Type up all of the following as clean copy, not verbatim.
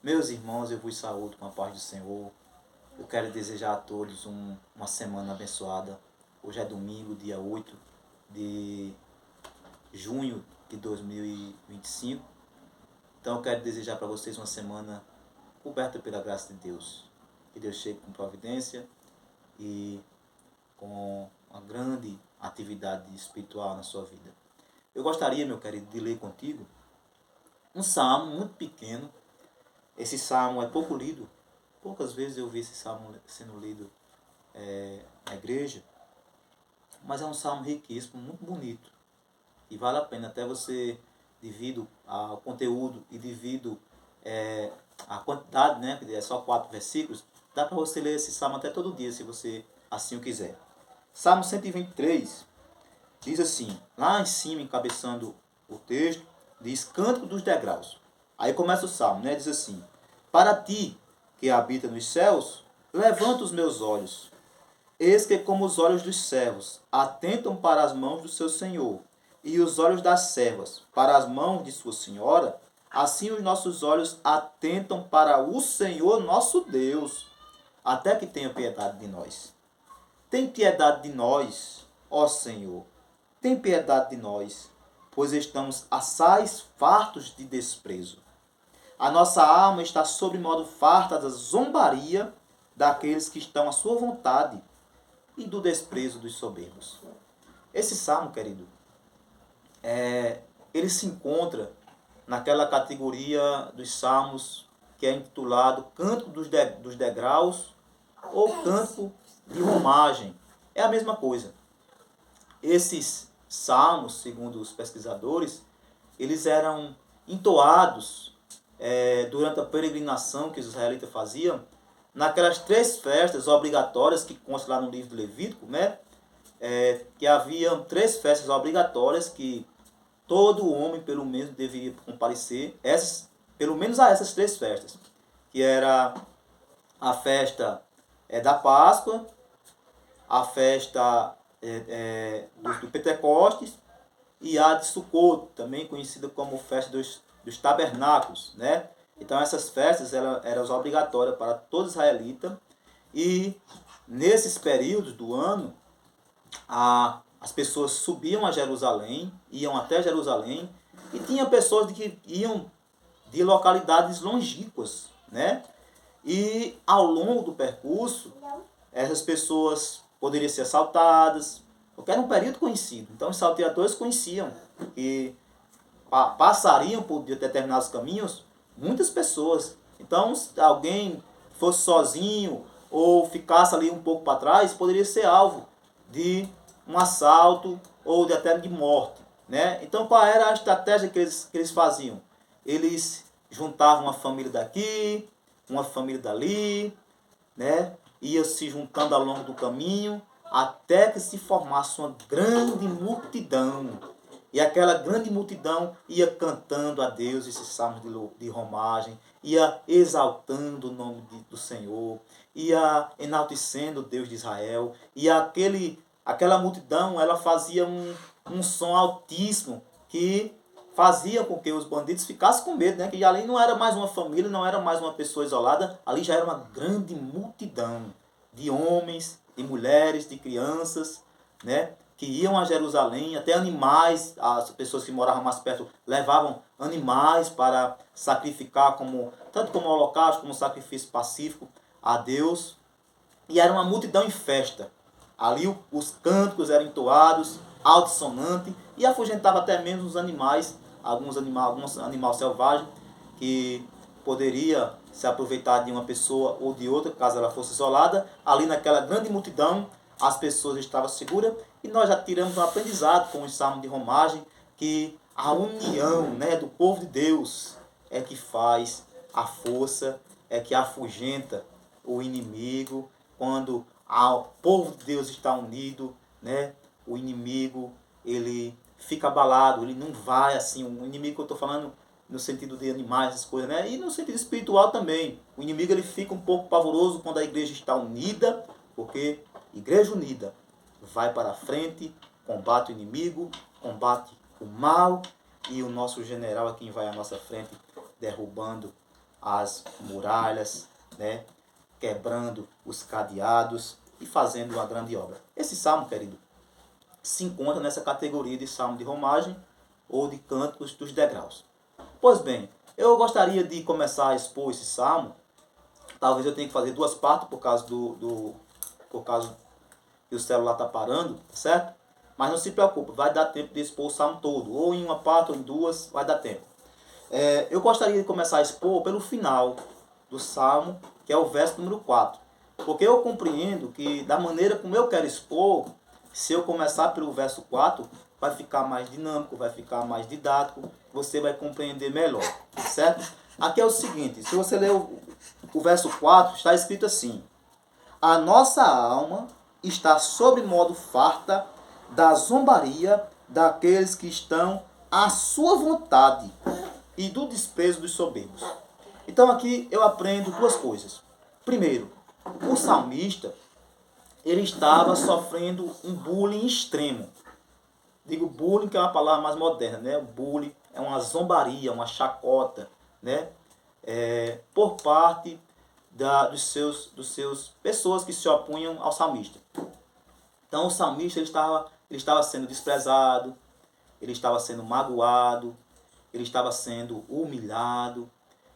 Meus irmãos, eu vos saúdo com a paz do Senhor. Eu quero desejar a todos uma semana abençoada. Hoje é domingo, dia 8 de junho de 2025. Então eu quero desejar para vocês uma semana coberta pela graça de Deus. Que Deus chegue com providência e com uma grande atividade espiritual na sua vida. Eu gostaria, meu querido, de ler contigo um salmo muito pequeno. Esse salmo é pouco lido. Poucas vezes eu vi esse salmo sendo lido na igreja. Mas é um salmo riquíssimo, muito bonito. E vale a pena até você, devido ao conteúdo e devido à quantidade, né, que é só 4 versículos, dá para você ler esse salmo até todo dia, se você assim o quiser. Salmo 123 diz assim, lá em cima, encabeçando o texto, diz Cântico dos Degraus. Aí começa o salmo, né? Diz assim, para ti, que habita nos céus, levanta os meus olhos. Eis que como os olhos dos servos atentam para as mãos do seu Senhor, e os olhos das servas para as mãos de sua senhora, assim os nossos olhos atentam para o Senhor nosso Deus, até que tenha piedade de nós. Tem piedade de nós, ó Senhor, tem piedade de nós, pois estamos assaz fartos de desprezo. A nossa alma está sob modo farta da zombaria daqueles que estão à sua vontade e do desprezo dos soberbos. Esse salmo, querido, ele se encontra naquela categoria dos salmos que é intitulado Cântico dos Degraus ou Cântico de Romagem. É a mesma coisa. Esses salmos, segundo os pesquisadores, eles eram entoados durante a peregrinação que os israelitas faziam, naquelas 3 festas obrigatórias que constam lá no livro do Levítico, né? Que haviam 3 festas obrigatórias que todo homem, pelo menos, deveria comparecer, pelo menos a essas 3 festas, que era a festa da Páscoa, a festa do Pentecostes e a de Sukkot, também conhecida como festa dos tabernáculos, né? Então essas festas eram obrigatórias para todo israelita e nesses períodos do ano as pessoas subiam a Jerusalém, iam até Jerusalém e tinha pessoas que iam de localidades longínquas, né? E ao longo do percurso essas pessoas poderiam ser assaltadas, porque era um período conhecido. Então os salteadores conheciam que passariam por determinados caminhos muitas pessoas. Então se alguém fosse sozinho ou ficasse ali um pouco para trás, poderia ser alvo de um assalto ou até de morte, né? Então qual era a estratégia que eles faziam? Eles juntavam uma família daqui, uma família dali, né? Ia se juntando ao longo do caminho até que se formasse uma grande multidão. E aquela grande multidão ia cantando a Deus esses salmos de romagem, ia exaltando o nome do Senhor, ia enaltecendo o Deus de Israel. E aquela multidão ela fazia um som altíssimo que fazia com que os bandidos ficassem com medo, né? Que ali não era mais uma família, não era mais uma pessoa isolada, ali já era uma grande multidão de homens, de mulheres, de crianças, né? Que iam a Jerusalém, até animais, as pessoas que moravam mais perto levavam animais para sacrificar, tanto como holocausto, como sacrifício pacífico a Deus. E era uma multidão em festa. Ali os cânticos eram entoados, altissonante, e afugentava até mesmo os animais, alguns animal selvagem, que poderia se aproveitar de uma pessoa ou de outra, caso ela fosse isolada. Ali naquela grande multidão, as pessoas estavam seguras, e nós já tiramos um aprendizado com o salmo de romagem, que a união, né, do povo de Deus é que faz a força, é que afugenta o inimigo. Quando o povo de Deus está unido, né, o inimigo ele fica abalado, ele não vai assim, o inimigo que eu estou falando no sentido de animais, essas coisas, né? E no sentido espiritual também. O inimigo ele fica um pouco pavoroso quando a igreja está unida, porque igreja unida vai para a frente, combate o inimigo, combate o mal, e o nosso general é quem vai à nossa frente derrubando as muralhas, né? Quebrando os cadeados e fazendo uma grande obra. Esse salmo, querido, se encontra nessa categoria de salmo de romagem ou de cânticos dos degraus. Pois bem, eu gostaria de começar a expor esse salmo. Talvez eu tenha que fazer duas partes por causa por causa que o celular está parando, certo? Mas não se preocupe, vai dar tempo de expor o salmo todo, ou em uma parte ou em duas, vai dar tempo. Eu gostaria de começar a expor pelo final do salmo, que é o verso número 4. Porque eu compreendo que, da maneira como eu quero expor, se eu começar pelo verso 4, vai ficar mais dinâmico, vai ficar mais didático, você vai compreender melhor, certo? Aqui é o seguinte, se você ler o verso 4, está escrito assim: a nossa alma está sobre modo farta da zombaria daqueles que estão à sua vontade e do desprezo dos soberbos. Então aqui eu aprendo duas coisas. Primeiro, o salmista, ele estava sofrendo um bullying extremo. Digo bullying, que é uma palavra mais moderna, né? O bullying é uma zombaria, uma chacota, né? Por parte dos seus pessoas que se opunham ao salmista. Então o salmista ele estava sendo desprezado, ele estava sendo magoado, ele estava sendo humilhado,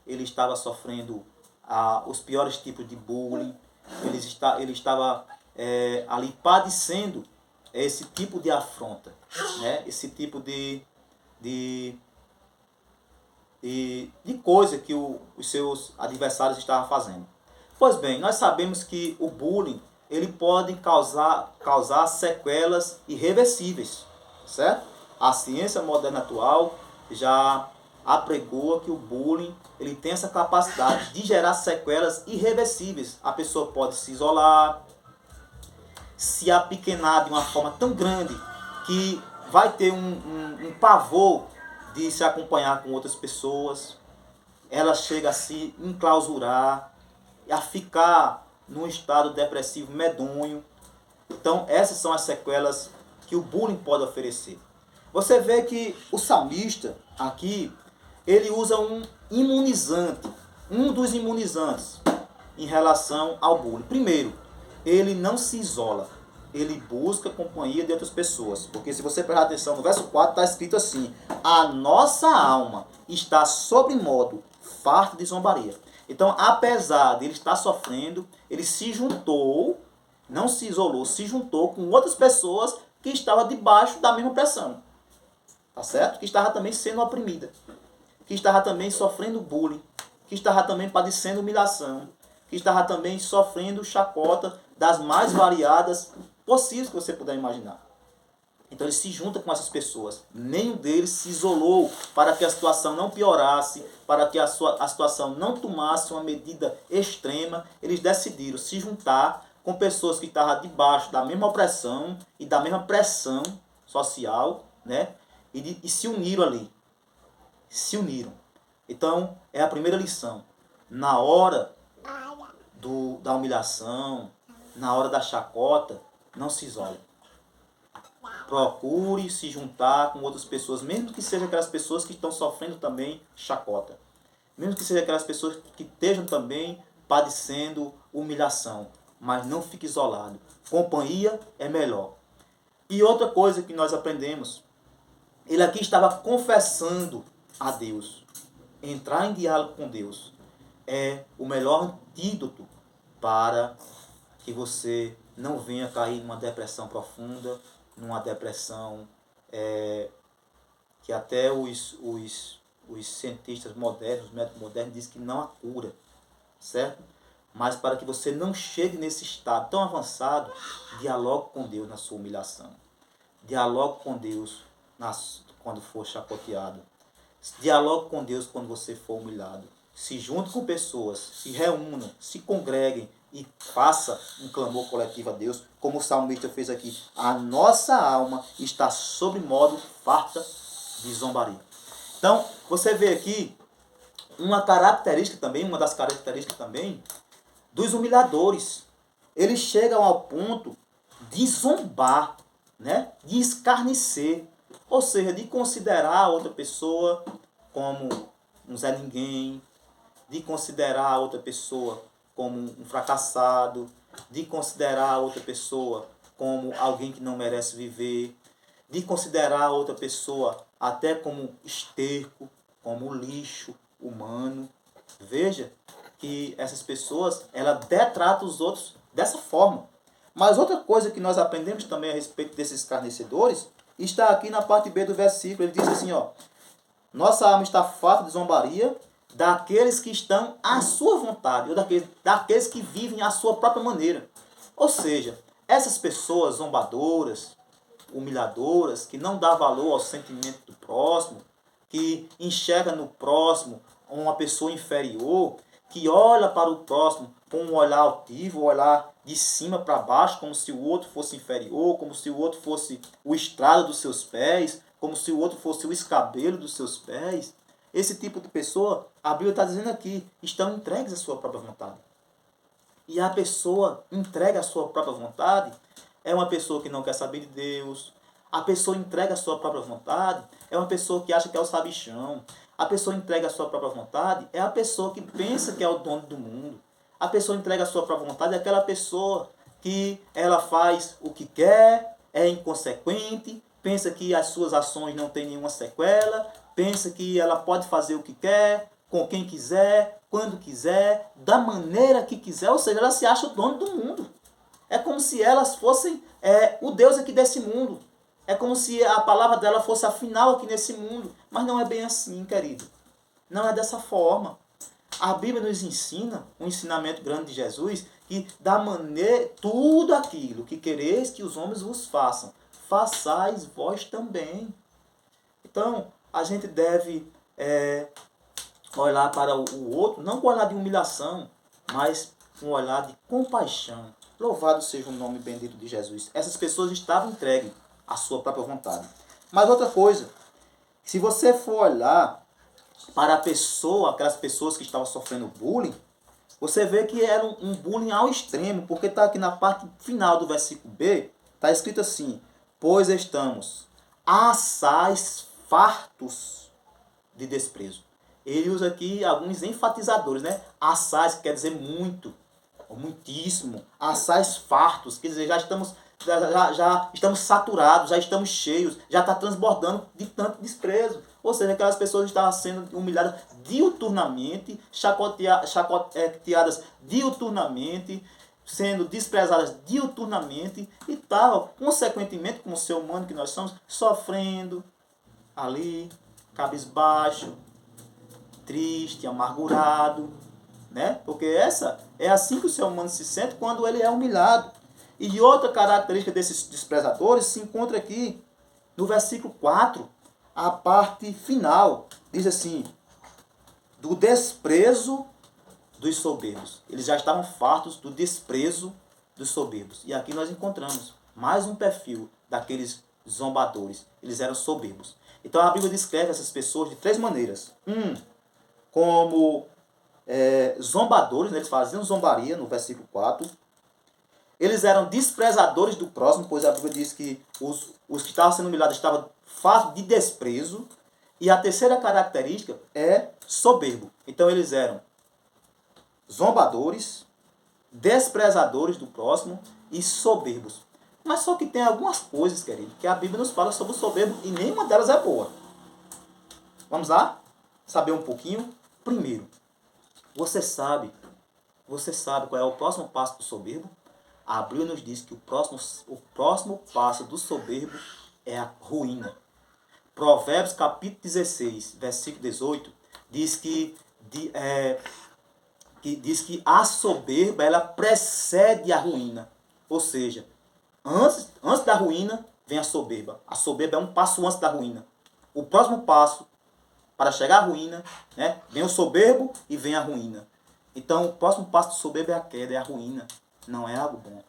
ele estava sofrendo os piores tipos de bullying, ele estava ali padecendo esse tipo de afronta, né? Esse tipo de coisa que os seus adversários estavam fazendo. Pois bem, nós sabemos que o bullying ele pode causar sequelas irreversíveis, certo? A ciência moderna atual já apregoa que o bullying ele tem essa capacidade de gerar sequelas irreversíveis. A pessoa pode se isolar, se apequenar de uma forma tão grande que vai ter um pavor de se acompanhar com outras pessoas. Ela chega a se enclausurar, a ficar num estado depressivo medonho. Então essas são as sequelas que o bullying pode oferecer. Você vê que o salmista aqui, ele usa um imunizante, um dos imunizantes em relação ao bullying. Primeiro, ele não se isola, ele busca a companhia de outras pessoas. Porque se você prestar atenção no verso 4, está escrito assim: a nossa alma está sobre modo farta de zombaria. Então, apesar de ele estar sofrendo, ele se juntou, não se isolou, se juntou com outras pessoas que estavam debaixo da mesma pressão. Tá certo? Que estava também sendo oprimida, que estava também sofrendo bullying, que estava também padecendo humilhação, que estava também sofrendo chacota das mais variadas possíveis que você puder imaginar. Então ele se junta com essas pessoas. Nenhum deles se isolou para que a situação não piorasse, para que a situação não tomasse uma medida extrema. Eles decidiram se juntar com pessoas que estavam debaixo da mesma opressão e da mesma pressão social, né? E se uniram ali. Se uniram. Então, é a primeira lição. Na hora da humilhação, na hora da chacota, não se isole. Procure se juntar com outras pessoas, mesmo que sejam aquelas pessoas que estão sofrendo também chacota. Mesmo que sejam aquelas pessoas que estejam também padecendo humilhação. Mas não fique isolado. Companhia é melhor. E outra coisa que nós aprendemos, ele aqui estava confessando a Deus. Entrar em diálogo com Deus é o melhor antídoto para que você não venha cair numa depressão profunda, numa depressão que até os cientistas modernos, os médicos modernos dizem que não há cura, certo? Mas para que você não chegue nesse estado tão avançado, dialogue com Deus na sua humilhação. Dialogue com Deus quando for chacoteado. Dialogue com Deus quando você for humilhado. Se junte com pessoas, se reúnam, se congreguem e faça um clamor coletivo a Deus, como o salmista fez aqui. A nossa alma está sob modo farta de zombaria. Então, você vê aqui uma das características também dos humilhadores. Eles chegam ao ponto de zombar, né? De escarnecer, ou seja, de considerar a outra pessoa como um Zé Ninguém, de considerar a outra pessoa como um fracassado, de considerar a outra pessoa como alguém que não merece viver, de considerar a outra pessoa até como esterco, como lixo humano. Veja que essas pessoas, elas detratam os outros dessa forma. Mas outra coisa que nós aprendemos também a respeito desses escarnecedores, está aqui na parte B do versículo. Ele diz assim, ó: nossa alma está farta de zombaria daqueles que estão à sua vontade, ou daqueles que vivem à sua própria maneira. Ou seja, essas pessoas zombadoras, humilhadoras, que não dá valor ao sentimento do próximo, que enxerga no próximo uma pessoa inferior, que olha para o próximo com um olhar altivo, um olhar de cima para baixo, como se o outro fosse inferior, como se o outro fosse o estrado dos seus pés, como se o outro fosse o escabelo dos seus pés. Esse tipo de pessoa, a Bíblia está dizendo aqui, estão entregues à sua própria vontade. E a pessoa entrega a sua própria vontade é uma pessoa que não quer saber de Deus. A pessoa entrega a sua própria vontade é uma pessoa que acha que é o sabichão. A pessoa entrega a sua própria vontade é a pessoa que pensa que é o dono do mundo. A pessoa entrega a sua própria vontade é aquela pessoa que ela faz o que quer, é inconsequente, pensa que as suas ações não têm nenhuma sequela, pensa que ela pode fazer o que quer, com quem quiser, quando quiser, da maneira que quiser, ou seja, ela se acha o dono do mundo. É como se elas fossem o Deus aqui desse mundo. É como se a palavra dela fosse a final aqui nesse mundo. Mas não é bem assim, querido. Não é dessa forma. A Bíblia nos ensina, um ensinamento grande de Jesus, que da maneira, tudo aquilo que quereis que os homens vos façam, façais vós também. Então, a gente deve olhar para o outro, não com olhar de humilhação, mas com um olhar de compaixão. Louvado seja o nome bendito de Jesus. Essas pessoas estavam entregues à sua própria vontade. Mas outra coisa, se você for olhar para a pessoa, aquelas pessoas que estavam sofrendo bullying, você vê que era um bullying ao extremo, porque está aqui na parte final do versículo B, está escrito assim: pois estamos assaz fartos de desprezo. Ele usa aqui alguns enfatizadores, né? Assaz quer dizer muito, muitíssimo. Assaz fartos, quer dizer, já estamos saturados, já estamos cheios, já está transbordando de tanto desprezo. Ou seja, aquelas pessoas estavam sendo humilhadas diuturnamente, chacoteadas diuturnamente, sendo desprezadas diuturnamente, e estavam, consequentemente, como ser humano que nós somos, sofrendo ali, cabisbaixo, triste, amargurado, né? Porque essa é assim que o ser humano se sente quando ele é humilhado. E outra característica desses desprezadores se encontra aqui no versículo 4, a parte final. Diz assim: do desprezo dos soberbos. Eles já estavam fartos do desprezo dos soberbos. E aqui nós encontramos mais um perfil daqueles zombadores. Eles eram soberbos. Então a Bíblia descreve essas pessoas de três maneiras. Como zombadores, né? Eles faziam zombaria no versículo 4. Eles eram desprezadores do próximo, pois a Bíblia diz que os que estavam sendo humilhados estavam fartos de desprezo. E a terceira característica é soberbo. Então eles eram zombadores, desprezadores do próximo e soberbos. Mas só que tem algumas coisas, querido, que a Bíblia nos fala sobre o soberbo e nenhuma delas é boa. Vamos lá? Saber um pouquinho? Primeiro, você sabe qual é o próximo passo do soberbo? A Bíblia nos diz que o próximo passo do soberbo é a ruína. Provérbios capítulo 16, versículo 18, diz que a soberba ela precede a ruína. Ou seja, antes da ruína vem a soberba. A soberba é um passo antes da ruína. O próximo passo para chegar à ruína, né, vem o soberbo e vem a ruína. Então, o próximo passo do soberbo é a queda, é a ruína. Não é algo bom.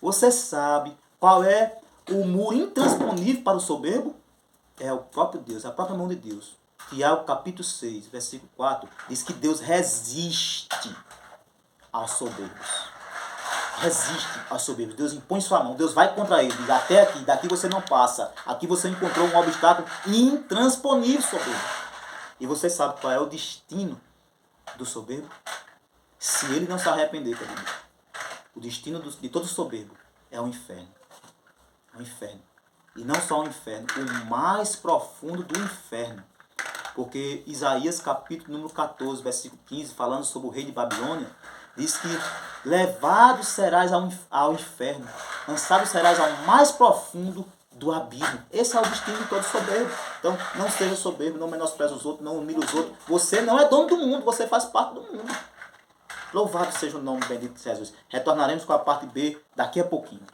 Você sabe qual é o muro intransponível para o soberbo? É o próprio Deus, a própria mão de Deus. Tiago capítulo 6, versículo 4, diz que Deus resiste aos soberbos. Resiste aos soberbos. Deus impõe sua mão. Deus vai contra ele. Diz, até aqui, daqui você não passa. Aqui você encontrou um obstáculo intransponível, soberbo. E você sabe qual é o destino do soberbo? Se ele não se arrepender, querido, o destino de todo soberbo é o inferno. É o inferno. E não só o inferno, o mais profundo do inferno. Porque Isaías capítulo número 14, versículo 15, falando sobre o rei de Babilônia, diz que levado serás ao inferno, lançado serás ao mais profundo do abismo. Esse é o destino de todo soberbo. Então, não seja soberbo, não menospreze os outros, não humilhe os outros. Você não é dono do mundo, você faz parte do mundo. Louvado seja o nome bendito de Jesus. Retornaremos com a parte B daqui a pouquinho.